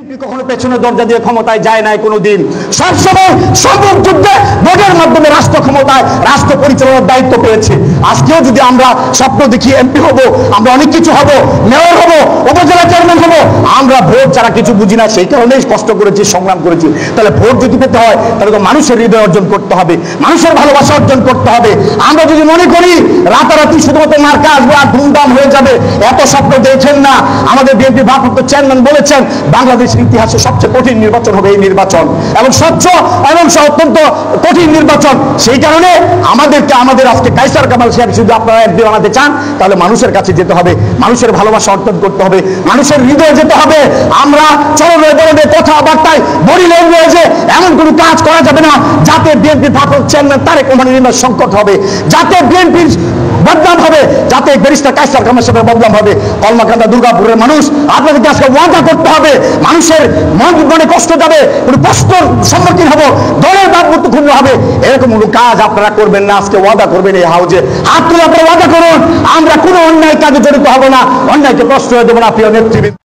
BNP কখনো পেছনে দরজা দিয়ে ক্ষমতায় যায় নাই কোনোদিন, সবসময় সম্মুখ যুদ্ধে ভোটের মাধ্যমে রাষ্ট্র ক্ষমতায় রাষ্ট্র পরিচালনার দায়িত্ব পেয়েছে। আজকেও যদি আমরা স্বপ্ন দেখি এমপি হব, আমরা অনেক কিছু হব, মেয়র হব, উপজেলা চেয়ারম্যান হব, আমরা ভোট ছাড়া কিছু বুঝি না, সেই কারণেই কষ্ট করেছি, সংগ্রাম করেছি। তাহলে ভোট যদি পেতে হয় তাহলে তো মানুষের হৃদয় অর্জন করতে হবে, মানুষের ভালোবাসা অর্জন করতে হবে। আমরা যদি মনে করি রাতারাতি শুধুমাত্র মার্কা আসবে আর ধুমধাম হয়ে যাবে, এত স্বপ্ন দেখছেন না। আমাদের বিএনপি ভারপ্রাপ্ত চেয়ারম্যান বলেছেন বাংলাদেশের ইতিহাসে সবচেয়ে কঠিন নির্বাচন হবে এই নির্বাচন, এবং স্বচ্ছ এবং অত্যন্ত কঠিন নির্বাচন। সেই কারণে আমাদের আজকে কায়সার কামাল সাহেব যদি আপনারা একদিন বানাতে চান তাহলে মানুষের কাছে যেতে হবে, মানুষের ভালোবাসা অর্জন করতে হবে, মানুষের হৃদয়ে যেতে হবে। আমরা চরণে বরণে কথাবার্তায় বডি ল্যাঙ্গুয়েজে এমন কোনো কাজ করা যাবে না যাতে বিএনপি ভারপ্রাপ্ত চেয়ারম্যান তারেক রহমানের সংকট হবে, যাতে বিএনপির বদনাম হবে, যাতে ব্যারিস্টার কায়সার কামাল সাহেবের বদনাম হবে। কলমাকান্দা দুর্গাপুরের মানুষ আপনাদেরকে আজকে ওয়াদা করতে হবে, মানুষের মনে কষ্ট যাবে, কোনো কষ্টর সম্মুখীন হবো, দলের ভাবমূর্তি ক্ষুণ্ণ হবে, এরকম কোনো কাজ আপনারা করবেন না। আজকে ওয়াদা করবেন এই হাউজে, হাত তুলে আপনারা ওয়াদা করুন আমরা কোনো অন্যায় কাজে জড়িত হব না, অন্যায়কে প্রশ্রয় দেবো না। প্রিয় নেতৃবৃন্দ।